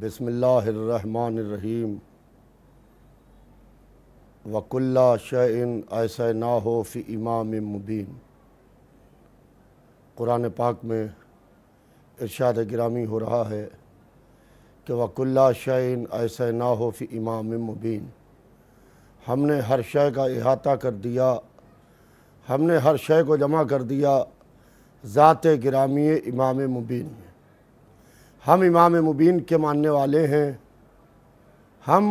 بسم اللہ الرحمن الرحیم وَكُلَّ شَيْءٍ أَحْصَيْنَاهُ فِي إِمَامٍ مُبِينٍ۔ قرآن پاک میں ارشاد گرامی ہو رہا ہے کہ وَكُلَّ شَيْءٍ أَحْصَيْنَاهُ فِي إِمَامٍ مُبِينٍ، ہم نے ہر شے کا احاطہ کر دیا، ہم نے ہر شے کو جمع کر دیا ذات گرامی امام مبین میں۔ ہم امام مبین کے ماننے والے ہیں، ہم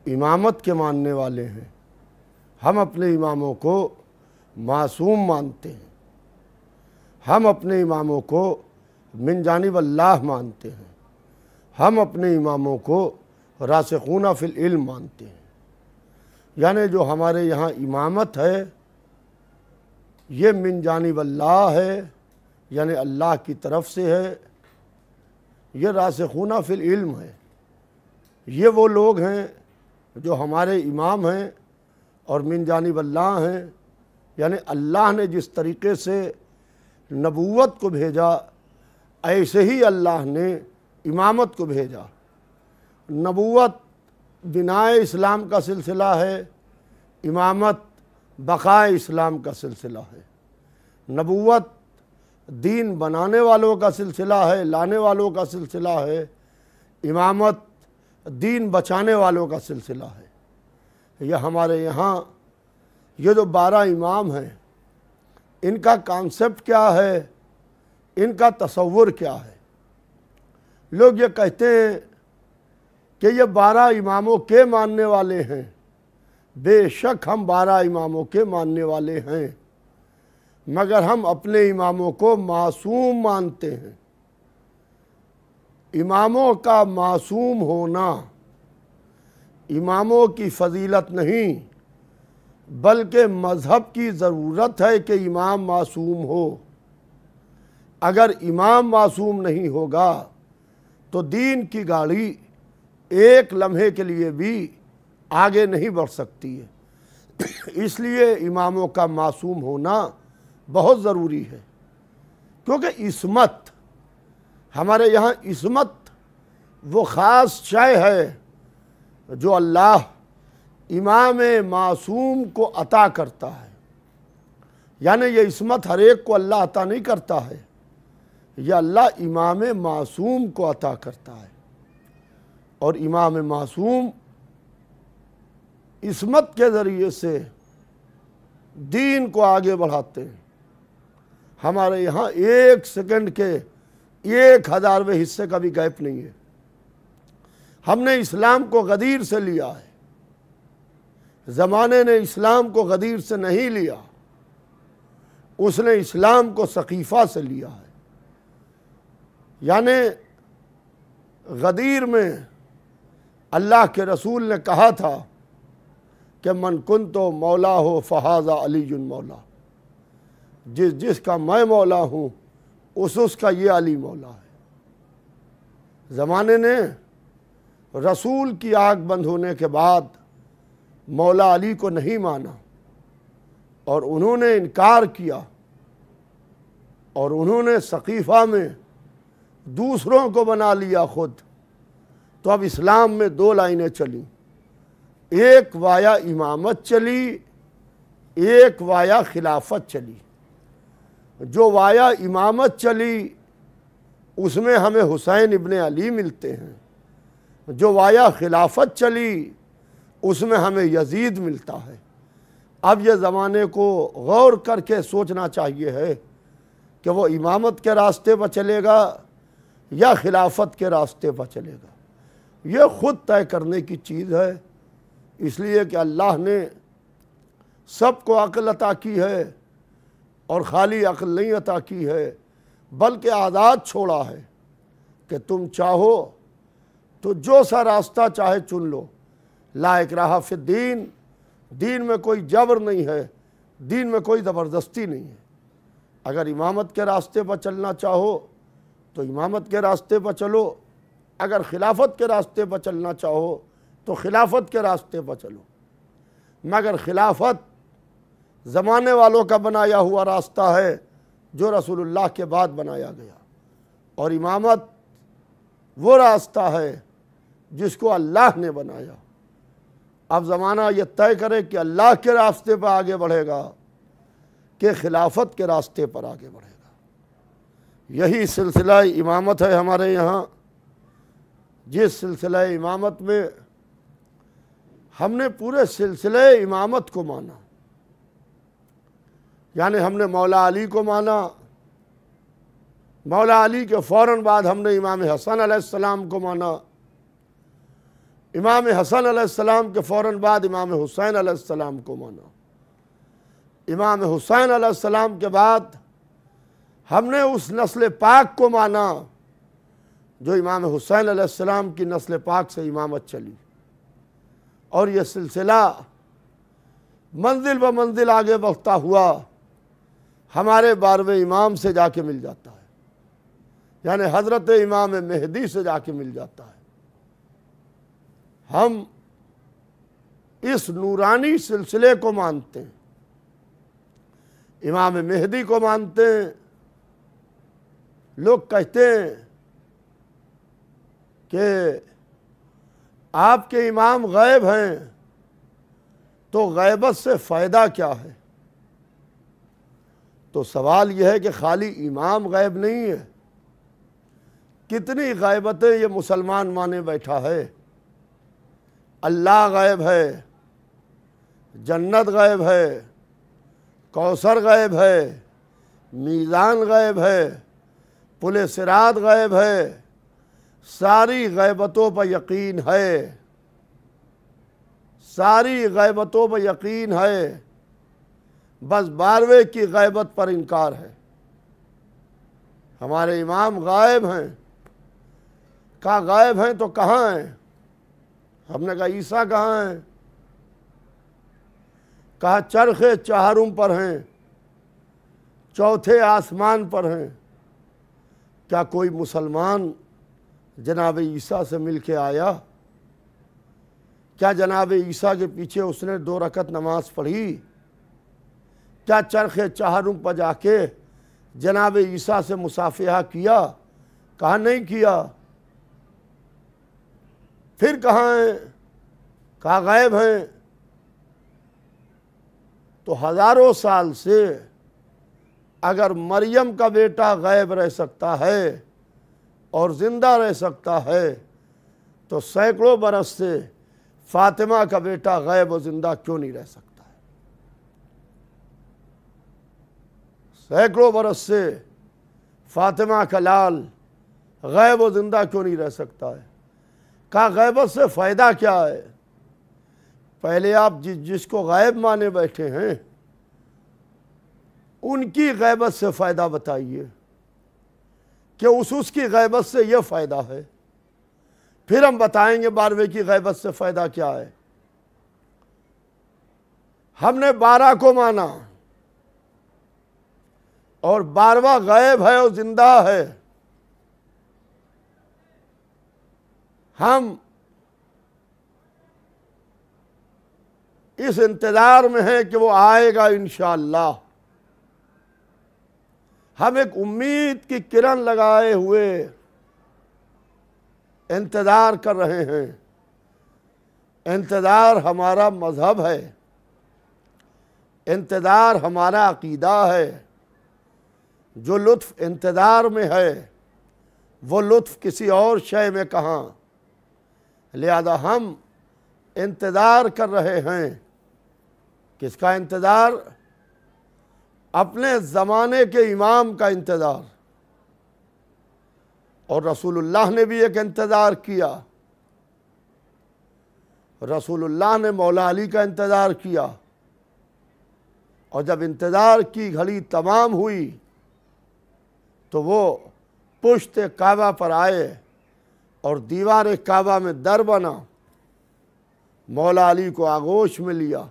امامت کے ماننے والے ہیں، ہم اپنے اماموں کو معصوم مانتے ہیں، ہم اپنے اماموں کو من جانب اللہ مانتے ہیں، ہم اپنے اماموں کو راسخون فی العلم مانتے ہیں۔ یعنی جو ہمارے یہاں امامت ہے یہ من جانب اللہ ہے، یعنی اللہ کی طرف سے ہے، یہ راسخون فی العلم ہے۔ یہ وہ لوگ ہیں جو ہمارے امام ہیں اور من جانب اللہ ہیں، یعنی اللہ نے جس طریقے سے نبوت کو بھیجا ایسے ہی اللہ نے امامت کو بھیجا۔ نبوت بنائے اسلام کا سلسلہ ہے، امامت بقائے اسلام کا سلسلہ ہے۔ نبوت دین بنانے والوں کا سلسلہ ہے، لانے والوں کا سلسلہ ہے، امامت دین بچانے والوں کا سلسلہ ہے۔ یہ ہمارے یہاں یہ جو 12 امام ہیں ان کا کانسیپٹ کیا ہے، ان کا تصور کیا ہے؟ لوگ یہ کہتے ہیں کہ یہ 12 اماموں کے ماننے والے ہیں۔ بے شک ہم 12 اماموں کے ماننے والے ہیں، مگر ہم اپنے اماموں کو معصوم مانتے ہیں۔ اماموں کا معصوم ہونا اماموں کی فضیلت نہیں بلکہ مذہب کی ضرورت ہے کہ امام معصوم ہو۔ اگر امام معصوم نہیں ہوگا تو دین کی گاڑی ایک لمحے کے لیے بھی آگے نہیں بڑھ سکتی ہے۔ اس لیے اماموں کا معصوم ہونا بہت ضروری ہے، کیونکہ عصمت ہمارے یہاں عصمت وہ خاص شے ہے جو اللہ امام معصوم کو عطا کرتا ہے۔ یعنی یہ عصمت ہر ایک کو اللہ عطا نہیں کرتا ہے، یہ اللہ امام معصوم کو عطا کرتا ہے۔ اور امام معصوم عصمت کے ذریعے سے دین کو آگے بڑھاتے ہیں۔ ہمارے یہاں 1 سیکنڈ کے 1000ویں حصے کا بھی گیپ نہیں ہے۔ ہم نے اسلام کو غدیر سے لیا ہے، زمانے نے اسلام کو غدیر سے نہیں لیا، اس نے اسلام کو سقیفہ سے لیا ہے۔ یعنی غدیر میں اللہ کے رسول نے کہا تھا کہ من کنتو مولا ہو فہذا علی مولا، جس کا میں مولا ہوں اس کا یہ علی مولا ہے۔ زمانے نے رسول کی آنکھ بند ہونے کے بعد مولا علی کو نہیں مانا اور انہوں نے انکار کیا، اور انہوں نے سقیفہ میں دوسروں کو بنا لیا خود۔ تو اب اسلام میں 2 لائنیں چلیں، ایک وایا امامت چلی، ایک وایا خلافت چلی۔ جو وایا امامت چلی اس میں ہمیں حسین ابن علی ملتے ہیں، جو وایا خلافت چلی اس میں ہمیں یزید ملتا ہے۔ اب یہ زمانے کو غور کر کے سوچنا چاہیے ہے کہ وہ امامت کے راستے پر چلے گا یا خلافت کے راستے پر چلے گا۔ یہ خود طے کرنے کی چیز ہے، اس لیے کہ اللہ نے سب کو عقل عطا کی ہے، اور خالی عقل نہیں عطا کی ہے بلکہ آزاد چھوڑا ہے کہ تم چاہو تو جو سا راستہ چاہے چن لو۔ لا اکراہ فی الدین، دین میں کوئی جبر نہیں ہے، دین میں کوئی زبردستی نہیں ہے۔ اگر امامت کے راستے پر چلنا چاہو تو امامت کے راستے پر چلو، اگر خلافت کے راستے پر چلنا چاہو تو خلافت کے راستے پر چلو، مگر خلافت زمانے والوں کا بنایا ہوا راستہ ہے جو رسول اللہ کے بعد بنایا گیا، اور امامت وہ راستہ ہے جس کو اللہ نے بنایا۔ اب زمانہ یہ طے کرے کہ اللہ کے راستے پر آگے بڑھے گا کہ خلافت کے راستے پر آگے بڑھے گا۔ یہی سلسلہ امامت ہے ہمارے یہاں، جس سلسلہ امامت میں ہم نے پورے سلسلہ امامت کو مانا، یعنی ہم نے مولا علی کو مانا، مولا علی کے فوراً بعد ہم نے امام حسن علیہ السلام کو مانا، امام حسن علیہ السلام کے فوراً بعد امام حسین علیہ السلام کو مانا، امام حسین علیہ السلام کے بعد ہم نے اس نسل پاک کو مانا جو امام حسین علیہ السلام کی نسل پاک سے امامت چلی، اور یہ سلسلہ منزل بہ منزل آگے بڑھتا ہوا ہمارے 12ویں امام سے جا کے مل جاتا ہے، یعنی حضرت امام مہدی سے جا کے مل جاتا ہے۔ ہم اس نورانی سلسلے کو مانتے ہیں، امام مہدی کو مانتے ہیں۔ لوگ کہتے ہیں کہ آپ کے امام غائب ہیں، تو غیبت سے فائدہ کیا ہے؟ تو سوال یہ ہے کہ خالی امام غائب نہیں ہے، کتنی غیبتیں یہ مسلمان مانے بیٹھا ہے۔ اللہ غائب ہے، جنت غائب ہے، کوثر غائب ہے، میزان غائب ہے، پل صراط غائب ہے، ساری غیبتوں پر یقین ہے، ساری غیبتوں پر یقین ہے، بس 12ویں کی غیبت پر انکار ہے۔ ہمارے امام غائب ہیں، کہا غائب ہیں تو کہاں ہیں؟ ہم نے کہا عیسیٰ کہاں ہیں؟ کہا چرخ چہارم پر ہیں، چوتھے آسمان پر ہیں۔ کیا کوئی مسلمان جناب عیسیٰ سے مل کے آیا؟ کیا جناب عیسیٰ کے پیچھے اس نے 2 رکعت نماز پڑھی؟ کیا چرخ چہارم پر جا کے جناب عیسیٰ سے مصافحہ کیا؟ کہا نہیں کیا۔ پھر کہاں ہیں؟ کہا غائب ہیں۔ تو ہزاروں سال سے اگر مریم کا بیٹا غائب رہ سکتا ہے اور زندہ رہ سکتا ہے، تو سینکڑوں برس سے فاطمہ کا بیٹا غائب و زندہ کیوں نہیں رہ سکتا ہے؟ سینکڑوں برس سے فاطمہ کا لال غائب و زندہ کیوں نہیں رہ سکتا ہے؟ کہا غیبت سے فائدہ کیا ہے؟ پہلے آپ جس کو غائب مانے بیٹھے ہیں ان کی غیبت سے فائدہ بتائیے کہ اس کی غیبت سے یہ فائدہ ہے، پھر ہم بتائیں گے 12ویں کی غیبت سے فائدہ کیا ہے۔ ہم نے 12 کو مانا اور 12واں غائب ہے اور زندہ ہے۔ ہم اس انتظار میں ہیں کہ وہ آئے گا انشاءاللہ۔ ہم ایک امید کی کرن لگائے ہوئے انتظار کر رہے ہیں۔ انتظار ہمارا مذہب ہے، انتظار ہمارا عقیدہ ہے۔ جو لطف انتظار میں ہے وہ لطف کسی اور شے میں کہاں؟ لہذا ہم انتظار کر رہے ہیں۔ کس کا انتظار؟ اپنے زمانے کے امام کا انتظار۔ اور رسول اللہ نے بھی ایک انتظار کیا، رسول اللہ نے مولا علی کا انتظار کیا، اور جب انتظار کی گھڑی تمام ہوئی تو وہ پشت کعبہ پر آئے اور دیوار کعبہ میں در بنا، مولا علی کو آغوش میں لیا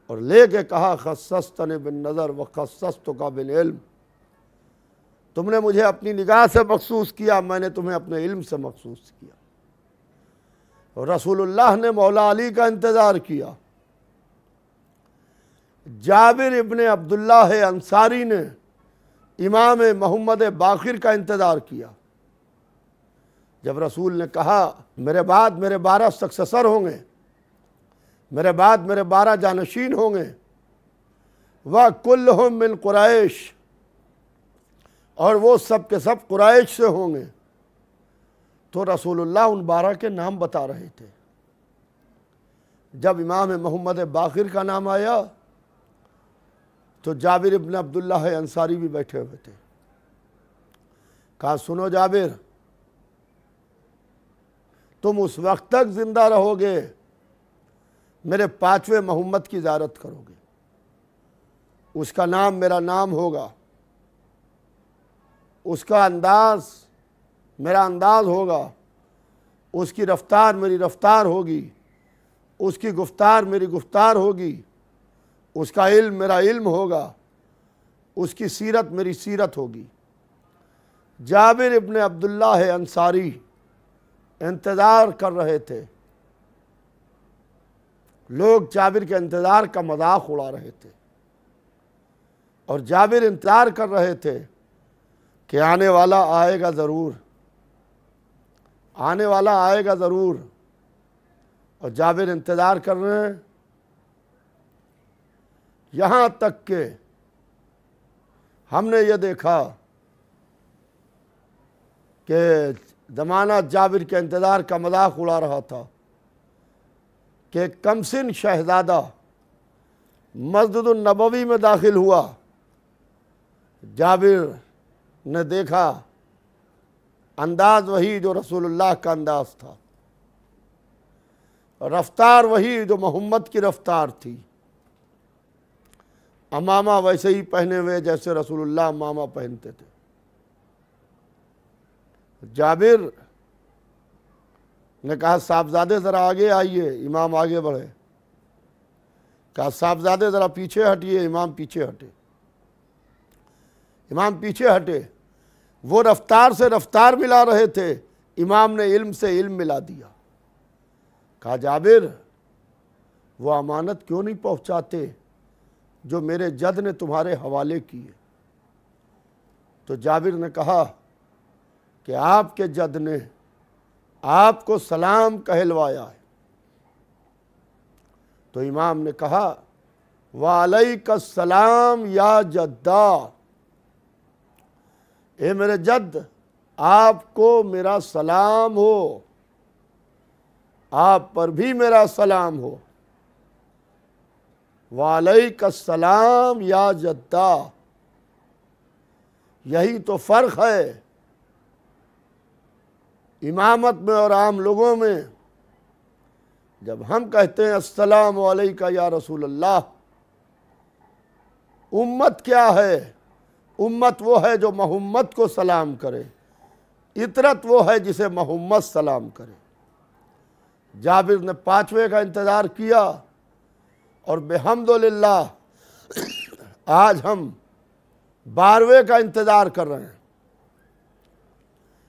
اور لے کے کہا خصصتنی بالنظر وخصصتک بالعلم، تم نے مجھے اپنی نگاہ سے مخصوص کیا، میں نے تمہیں اپنے علم سے مخصوص کیا۔ اور رسول اللہ نے مولا علی کا انتظار کیا۔ جابر ابن عبداللہ انصاری نے امام محمد باقر کا انتظار کیا۔ جب رسول نے کہا میرے بعد میرے 12 سکسیسر ہوں گے، میرے بعد میرے 12 جانشین ہوں گے، وَكُلُّهُم مِّن قریش، اور وہ سب کے سب قریش سے ہوں گے، تو رسول اللہ ان 12 کے نام بتا رہے تھے۔ جب امام محمد باقر کا نام آیا تو جابر ابن عبداللہ انصاری بھی بیٹھے ہوئے تھے۔ کہا سنو جابر، تم اس وقت تک زندہ رہو گے میرے 5ویں محمد کی زیارت کرو گے، اس کا نام میرا نام ہوگا، اس کا انداز میرا انداز ہوگا، اس کی رفتار میری رفتار ہوگی، اس کی گفتار میری گفتار ہوگی، اس کا علم میرا علم ہوگا، اس کی سیرت میری سیرت ہوگی۔ جابر ابن عبداللہ انصاری انتظار کر رہے تھے، لوگ جابر کے انتظار کا مذاق اڑا رہے تھے، اور جابر انتظار کر رہے تھے کہ آنے والا آئے گا ضرور، آنے والا آئے گا ضرور، اور جابر انتظار کر رہے ہیں، یہاں تک کہ ہم نے یہ دیکھا کہ زمانہ جابر کے انتظار کا مذاق اڑا رہا تھا کہ ایک کمسن شہزادہ مسجد النبوی میں داخل ہوا، جابر نے دیکھا انداز وہی جو رسول اللہ کا انداز تھا، رفتار وہی جو محمد کی رفتار تھی، امامہ ویسے ہی پہنے ہوئے جیسے رسول اللہ امامہ پہنتے تھے۔ جابر نے کہا صاحبزادے ذرا آگے آئیے، امام آگے بڑھے، کہا صاحبزادے ذرا پیچھے ہٹیے، امام پیچھے ہٹے، امام پیچھے ہٹے، وہ رفتار سے رفتار ملا رہے تھے، امام نے علم سے علم ملا دیا۔ کہا جابر وہ امانت کیوں نہیں پہنچاتے جو میرے جد نے تمہارے حوالے کی ہے؟ تو جابر نے کہا کہ آپ کے جد نے آپ کو سلام کہلوایا ہے۔ تو امام نے کہا وعلیک السلام یا جدہ، اے میرے جد آپ کو میرا سلام ہو، آپ پر بھی میرا سلام ہو، وعلیک السلام یا جدہ۔ یہی تو فرق ہے امامت میں اور عام لوگوں میں۔ جب ہم کہتے ہیں السلام علیکہ یا رسول اللہ، امت کیا ہے؟ امت وہ ہے جو محمد کو سلام کرے، اطرت وہ ہے جسے محمد سلام کرے۔ جابر نے 5ویں کا انتظار کیا، اور بحمدللہ آج ہم 12ویں کا انتظار کر رہے ہیں،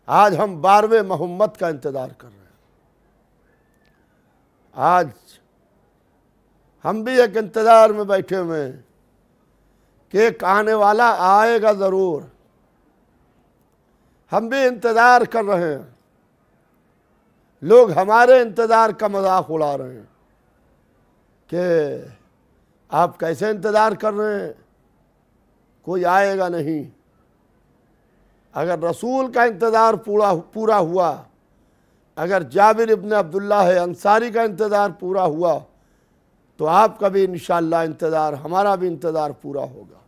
آج ہم 12ویں محمد کا انتظار کر رہے ہیں۔ آج ہم بھی ایک انتظار میں بیٹھے ہوئے ہیں کہ ایک آنے والا آئے گا ضرور، ہم بھی انتظار کر رہے ہیں، لوگ ہمارے انتظار کا مذاق اڑا رہے ہیں کہ آپ کیسے انتظار کر رہے ہیں، کوئی آئے گا نہیں۔ اگر رسول کا انتظار پورا ہوا، اگر جابر ابن عبداللہ انصاری کا انتظار پورا ہوا، تو آپ کا بھی انشاءاللہ انتظار، ہمارا بھی انتظار پورا ہوگا،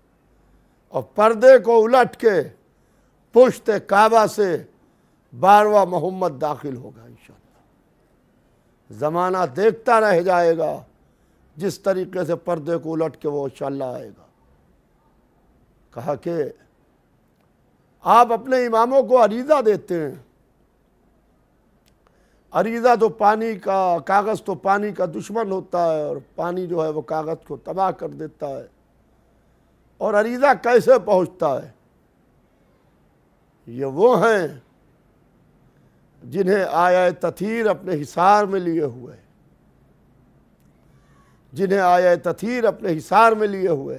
اور پردے کو الٹ کے پشت کعبہ سے 12واں محمد داخل ہوگا انشاءاللہ۔ زمانہ دیکھتا رہ جائے گا جس طریقے سے پردے کو الٹ کے وہ انشاءاللہ آئے گا۔ کہا کہ آپ اپنے اماموں کو عریضہ دیتے ہیں، عریضہ تو پانی کا، کاغذ تو پانی کا دشمن ہوتا ہے، اور پانی جو ہے وہ کاغذ کو تباہ کر دیتا ہے۔ اور عریضہ کیسے پہنچتا ہے؟ یہ وہ ہیں جنہیں آیہ تطہیر اپنے حصار میں لیے ہوئے، جنہیں آیہ تطہیر اپنے حصار میں لیے ہوئے،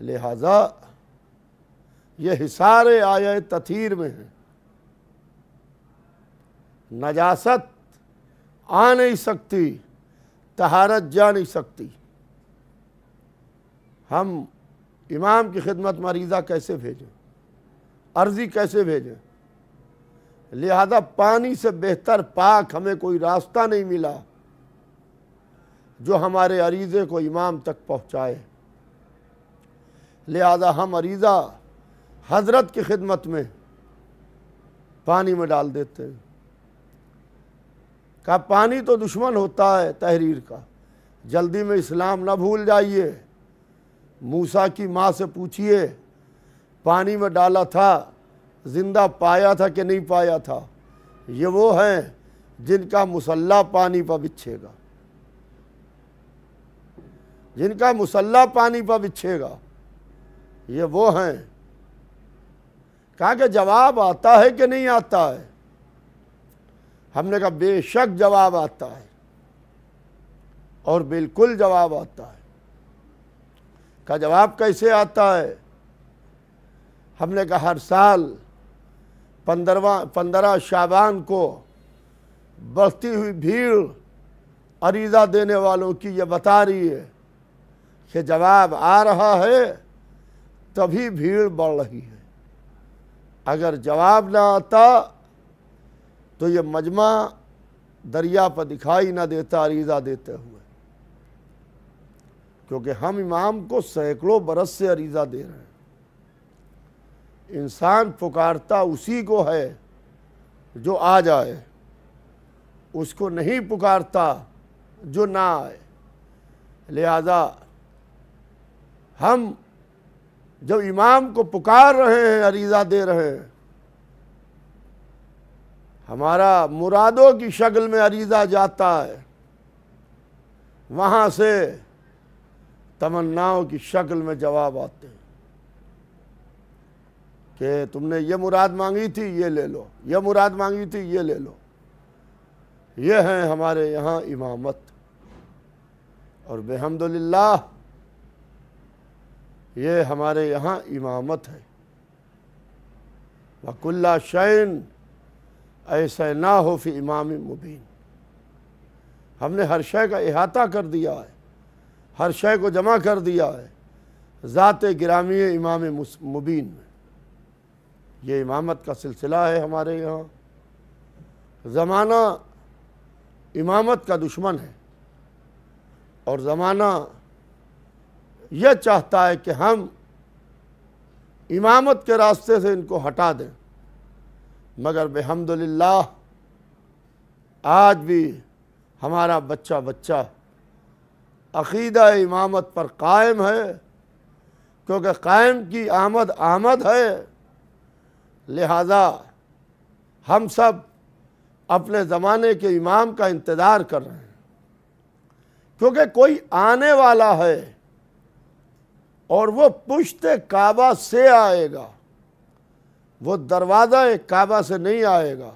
لہذا یہ حصار آیہ تطہیر میں ہیں۔ نجاست آ نہیں سکتی، طہارت جا نہیں سکتی۔ ہم امام کی خدمت میں عریضہ کیسے بھیجیں، عرضی کیسے بھیجیں؟ لہذا پانی سے بہتر پاک ہمیں کوئی راستہ نہیں ملا جو ہمارے عریضے کو امام تک پہنچائے۔ لہذا ہم عریضہ حضرت کی خدمت میں پانی میں ڈال دیتے ہیں۔ کہا پانی تو دشمن ہوتا ہے تحریر کا، جلدی میں اسلام نہ بھول جائیے۔ موسیٰ کی ماں سے پوچھئے پانی میں ڈالا تھا زندہ پایا تھا کہ نہیں پایا تھا؟ یہ وہ ہیں جن کا مصلی پانی پر بچھے گا، جن کا مصلی پانی پر بچھے گا، یہ وہ ہیں۔ کہا کہ جواب آتا ہے کہ نہیں آتا ہے؟ ہم نے کہا بے شک جواب آتا ہے، اور بالکل جواب آتا ہے۔ کہا جواب کیسے آتا ہے؟ ہم نے کہا ہر سال 15 شعبان کو بڑھتی ہوئی بھیڑ عریضہ دینے والوں کی یہ بتا رہی ہے کہ جواب آ رہا ہے تبھی بھیڑ بڑھ رہی ہے۔ اگر جواب نہ آتا تو یہ مجمع دریا پر دکھائی نہ دیتا عریضہ دیتے ہوئے، کیونکہ ہم امام کو سینکڑوں برس سے عریضہ دے رہے ہیں۔ انسان پکارتا اسی کو ہے جو آ جائے، اس کو نہیں پکارتا جو نہ آئے۔ لہذا ہم جب امام کو پکار رہے ہیں، عریضہ دے رہے ہیں، ہمارا مرادوں کی شکل میں عریضہ جاتا ہے، وہاں سے تمناؤں کی شکل میں جواب آتے ہیں کہ تم نے یہ مراد مانگی تھی یہ لے لو، یہ مراد مانگی تھی یہ لے لو۔ یہ ہیں ہمارے یہاں امامت، اور بحمدللہ یہ ہمارے یہاں امامت ہے۔ وَكُلَّ شَيْءٍ أَحْصَيْنَاهُ فِي إِمَامٍ مُبِينٍ۔ ہم نے ہر شے کا احاطہ کر دیا ہے، ہر شے کو جمع کر دیا ہے ذات گرامی امام مبین میں۔ یہ امامت کا سلسلہ ہے ہمارے یہاں۔ زمانہ امامت کا دشمن ہے، اور زمانہ یہ چاہتا ہے کہ ہم امامت کے راستے سے ان کو ہٹا دیں، مگر بحمدللہ آج بھی ہمارا بچہ عقیدہ امامت پر قائم ہے، کیونکہ قائم کی آمد ہے۔ لہذا ہم سب اپنے زمانے کے امام کا انتظار کر رہے ہیں، کیونکہ کوئی آنے والا ہے اور وہ پشت کعبہ سے آئے گا، وہ دروازہ کعبہ سے نہیں آئے گا،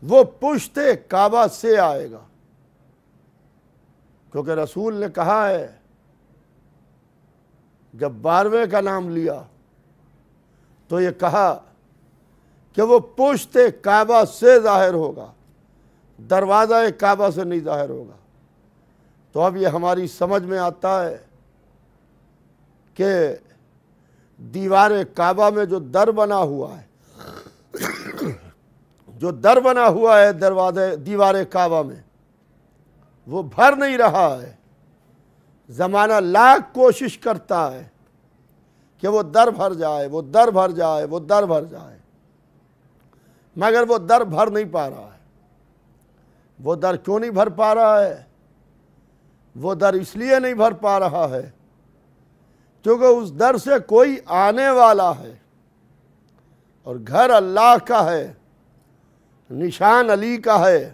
وہ پشت کعبہ سے آئے گا۔ کیونکہ رسول نے کہا ہے، جب 12ویں کا نام لیا تو یہ کہا کہ وہ پشت کعبہ سے ظاہر ہوگا، دروازہ کعبہ سے نہیں ظاہر ہوگا۔ تو اب یہ ہماری سمجھ میں آتا ہے کہ دیوار کعبہ میں جو در بنا ہوا ہے، جو در بنا ہوا ہے دیوار کعبہ میں، وہ بھر نہیں رہا ہے۔ زمانہ لاکھ کوشش کرتا ہے کہ وہ در بھر جائے، وہ در بھر جائے، وہ در بھر جائے، مگر وہ در بھر نہیں پا رہا ہے۔ وہ در کیوں نہیں بھر پا رہا ہے؟ وہ در اس لیے نہیں بھر پا رہا ہے کیونکہ اس در سے کوئی آنے والا ہے، اور گھر اللہ کا ہے، نشان علی کا ہے۔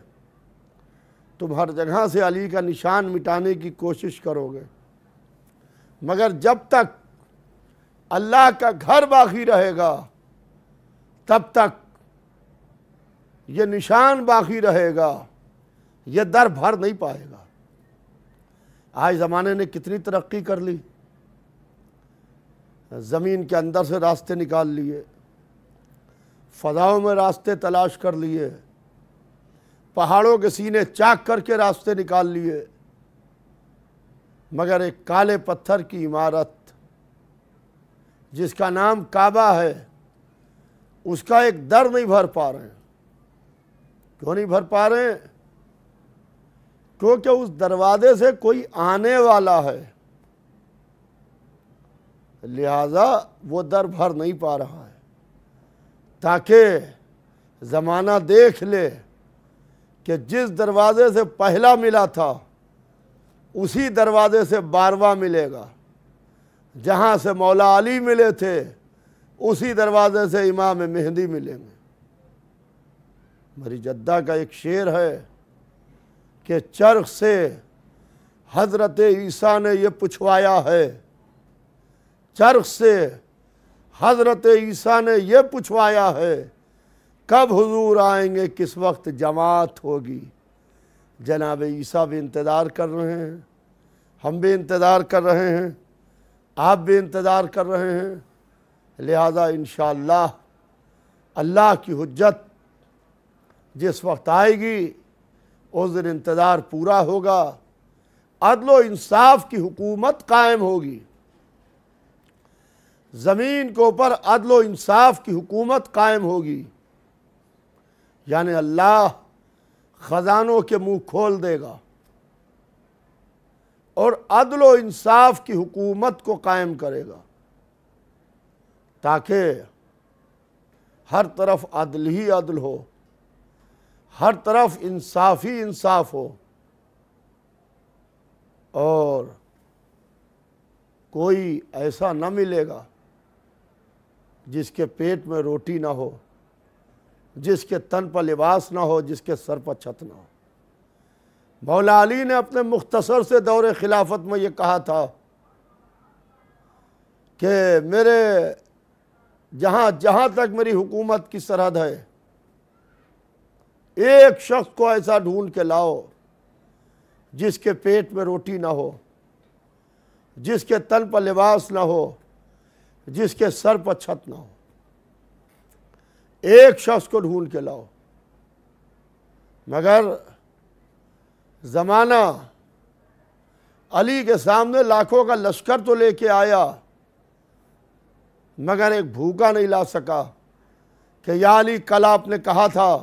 تم ہر جگہ سے علی کا نشان مٹانے کی کوشش کرو گے، مگر جب تک اللہ کا گھر باقی رہے گا تب تک یہ نشان باقی رہے گا، یہ در بھر نہیں پائے گا۔ آج زمانے نے کتنی ترقی کر لی، زمین کے اندر سے راستے نکال لیے، فضاؤں میں راستے تلاش کر لیے، پہاڑوں کے سینے چاک کر کے راستے نکال لیے، مگر ایک کالے پتھر کی عمارت جس کا نام کعبہ ہے، اس کا ایک در نہیں بھر پا رہے ہیں۔ کیوں نہیں بھر پا رہے ہیں؟ کیونکہ اس دروازے سے کوئی آنے والا ہے، لہذا وہ در بھر نہیں پا رہا ہے، تاکہ زمانہ دیکھ لے کہ جس دروازے سے پہلا ملا تھا اسی دروازے سے 12واں ملے گا، جہاں سے مولا علی ملے تھے اسی دروازے سے امام مہدی ملیں گے۔ میری جدہ کا ایک شعر ہے کہ چرخ سے حضرت عیسیٰ نے یہ پوچھوایا ہے، چرخ سے حضرت عیسیٰ نے یہ پوچھوایا ہے، کب حضور آئیں گے، کس وقت جماعت ہوگی۔ جناب عیسیٰ بھی انتظار کر رہے ہیں، ہم بھی انتظار کر رہے ہیں، آپ بھی انتظار کر رہے ہیں، لہذا انشاءاللہ اللہ کی حجت جس وقت آئے گی اس دن انتظار پورا ہوگا، عدل و انصاف کی حکومت قائم ہوگی، زمین کے اوپر عدل و انصاف کی حکومت قائم ہوگی، یعنی اللہ خزانوں کے منہ کھول دے گا اور عدل و انصاف کی حکومت کو قائم کرے گا، تاکہ ہر طرف عدل ہی عدل ہو، ہر طرف انصاف ہی انصاف ہو، اور کوئی ایسا نہ ملے گا جس کے پیٹ میں روٹی نہ ہو، جس کے تن پر لباس نہ ہو، جس کے سر پر چھت نہ ہو۔ مولا علی نے اپنے مختصر سے دور خلافت میں یہ کہا تھا کہ میرے جہاں تک میری حکومت کی سرحد ہے، ایک شخص کو ایسا ڈھونڈ کے لاؤ جس کے پیٹ میں روٹی نہ ہو، جس کے تن پر لباس نہ ہو، جس کے سر پر چھت نہ ہو، ایک شخص کو ڈھونڈ کے لاؤ۔ مگر زمانہ علی کے سامنے لاکھوں کا لشکر تو لے کے آیا، مگر ایک بھوکا نہیں لا سکا کہ یا علی کل آپ نے کہا تھا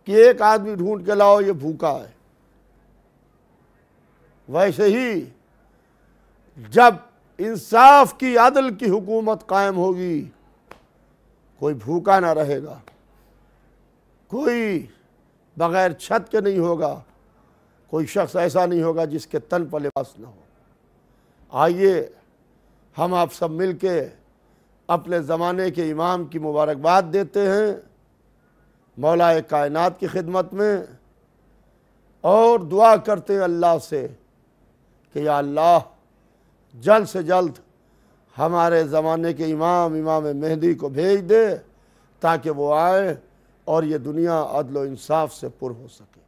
کہ ایک آدمی ڈھونڈ کے لاؤ، یہ بھوکا ہے۔ ویسے ہی جب انصاف کی عدل کی حکومت قائم ہوگی، کوئی بھوکا نہ رہے گا، کوئی بغیر چھت کے نہیں ہوگا، کوئی شخص ایسا نہیں ہوگا جس کے تن پر لباس نہ ہو۔ آئیے ہم آپ سب مل کے اپنے زمانے کے امام کی مبارکباد دیتے ہیں مولا کائنات کی خدمت میں، اور دعا کرتے ہیں اللہ سے کہ یا اللہ جلد سے جلد ہمارے زمانے کے امام مہدی کو بھیج دے، تاکہ وہ آئے اور یہ دنیا عدل و انصاف سے پر ہو سکے۔